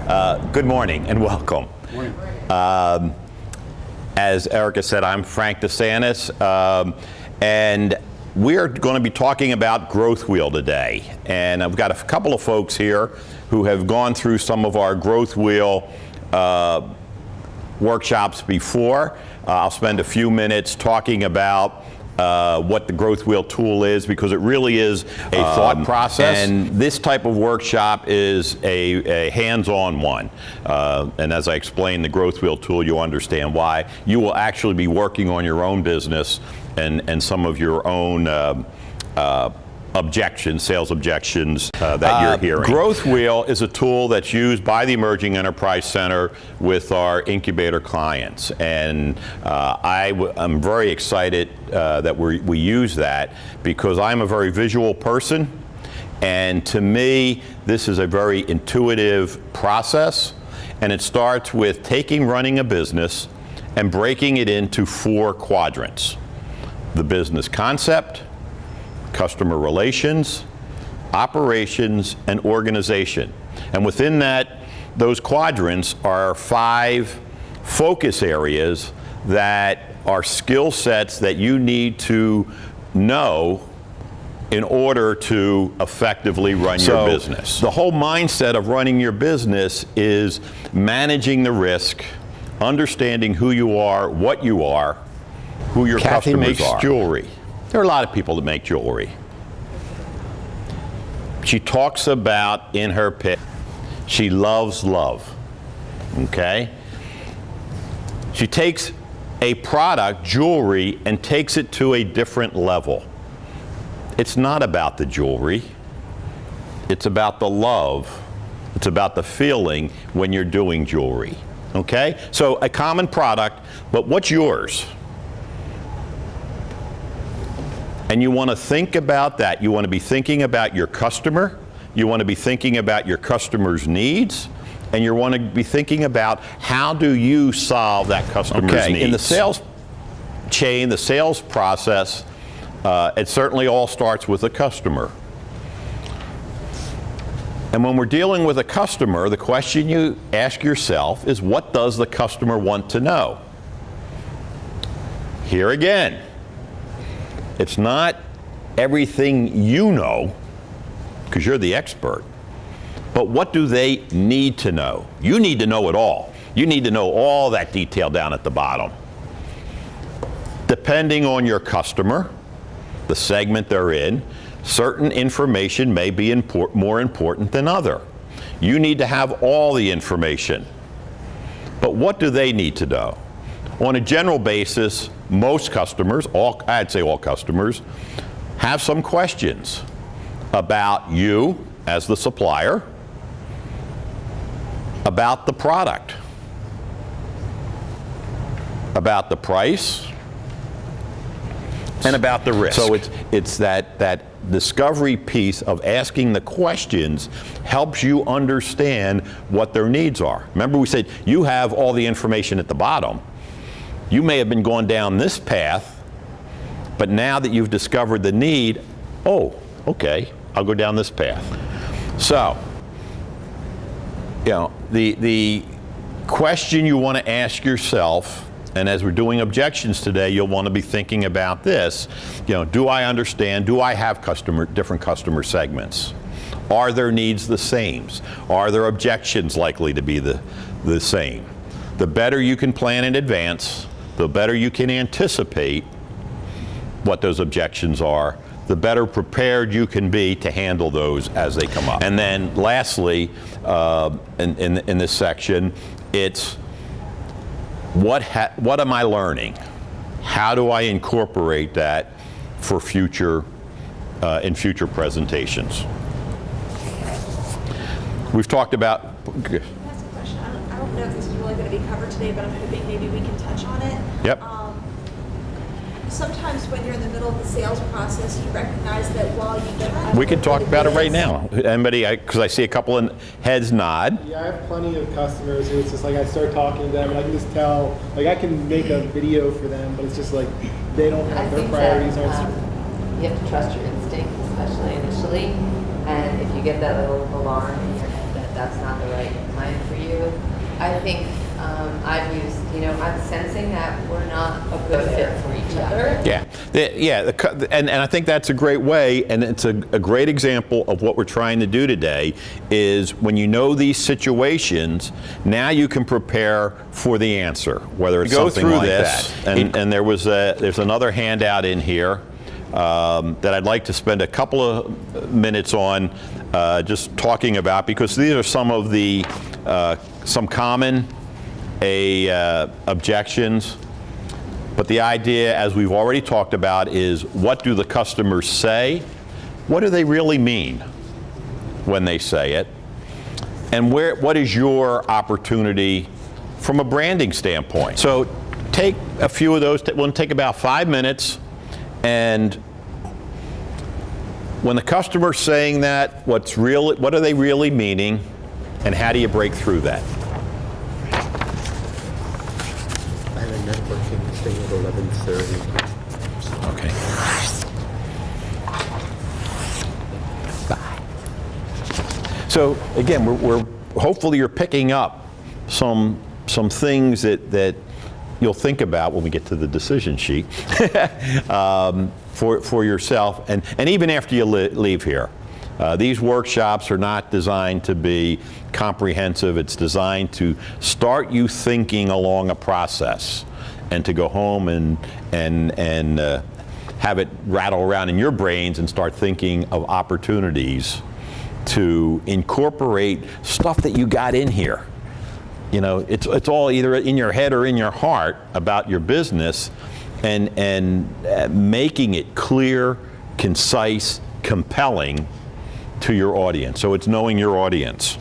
Good morning and welcome. Morning. As Erica said, I'm Frank DeSantis, and we're going to be talking about Growth Wheel today. And I've got a couple of folks here who have gone through some of our Growth Wheel workshops before. I'll spend a few minutes talking about what the Growth Wheel tool is, because it really is a thought process. And this type of workshop is a hands-on one. And as I explain the Growth Wheel tool, you'll understand why. You will actually be working on your own business and some of your own objections, sales objections that you're hearing. Growth Wheel is a tool that's used by the Emerging Enterprise Center with our incubator clients, and I'm very excited that we use that, because I'm a very visual person, and to me this is a very intuitive process, and it starts with running a business and breaking it into 4 quadrants: the business concept, customer relations, operations, and organization. And within those quadrants are 5 focus areas that are skill sets that you need to know in order to effectively run your business. The whole mindset of running your business is managing the risk, understanding who you are, what you are, who your customers are. Jewelry. There are a lot of people that make jewelry. She talks about in her pitch, she loves love, okay? She takes a product, jewelry, and takes it to a different level. It's not about the jewelry. It's about the love. It's about the feeling when you're doing jewelry, okay? So a common product, but what's yours? And you want to think about that. You want to be thinking about your customer. You want to be thinking about your customer's needs. And you want to be thinking about how do you solve that customer's needs. In the sales chain, the sales process, it certainly all starts with a customer. And when we're dealing with a customer, the question you ask yourself is, what does the customer want to know? Here again, it's not everything you know, because you're the expert, but what do they need to know? You need to know it all. You need to know all that detail down at the bottom. Depending on your customer, the segment they're in, certain information may be more important than other. You need to have all the information. But what do they need to know? On a general basis, most customers, I'd say all customers, have some questions about you as the supplier, about the product, about the price, and about the risk. So it's that discovery piece of asking the questions helps you understand what their needs are. Remember, we said you have all the information at the bottom. You may have been going down this path, but now that you've discovered the need, oh, okay, I'll go down this path. So, you know, the question you want to ask yourself, and as we're doing objections today, you'll want to be thinking about this. You know, do I understand? Do I have different customer segments? Are their needs the same? Are their objections likely to be the same? The better you can plan in advance, the better you can anticipate what those objections are, the better prepared you can be to handle those as they come up. And then lastly, in this section, it's what am I learning? How do I incorporate that for in future presentations? We've talked about. Can I ask a question? I don't know if this is really going to be covered today, but I'm hoping maybe we can touch on it. Yep. Sometimes when you're in the middle of the sales process, you recognize that while you don't have. We can talk about it right now. Anybody? Because I see a couple of heads nod. Yeah, I have plenty of customers who it's just like I start talking to them and I can just tell, like I can make a video for them, but it's just like they don't have their priorities. You have to trust your instinct, especially initially. And if you get that little alarm in your head that's not the right time for you. I think I've used, I'm sensing that we're not a good fit for each other. Yeah, and I think that's a great way, and it's a great example of what we're trying to do today, is when you know these situations, now you can prepare for the answer, whether it's something like that. And there's another handout in here that I'd like to spend a couple of minutes on just talking about, because these are some of the some common objections. But the idea, as we've already talked about, is what do the customers say? What do they really mean when they say it? And what is your opportunity from a branding standpoint? So take a few of those. We'll take about 5 minutes. And when the customer's saying that, what are they really meaning? And how do you break through that? I have a networking thing at 11:30. Okay. So again, we're hopefully you're picking up some things that you'll think about when we get to the decision sheet for yourself, and even after you leave here. These workshops are not designed to be comprehensive. It's designed to start you thinking along a process, and to go home and have it rattle around in your brains and start thinking of opportunities to incorporate stuff that you got in here. It's all either in your head or in your heart about your business, and making it clear, concise, compelling to your audience. So it's knowing your audience.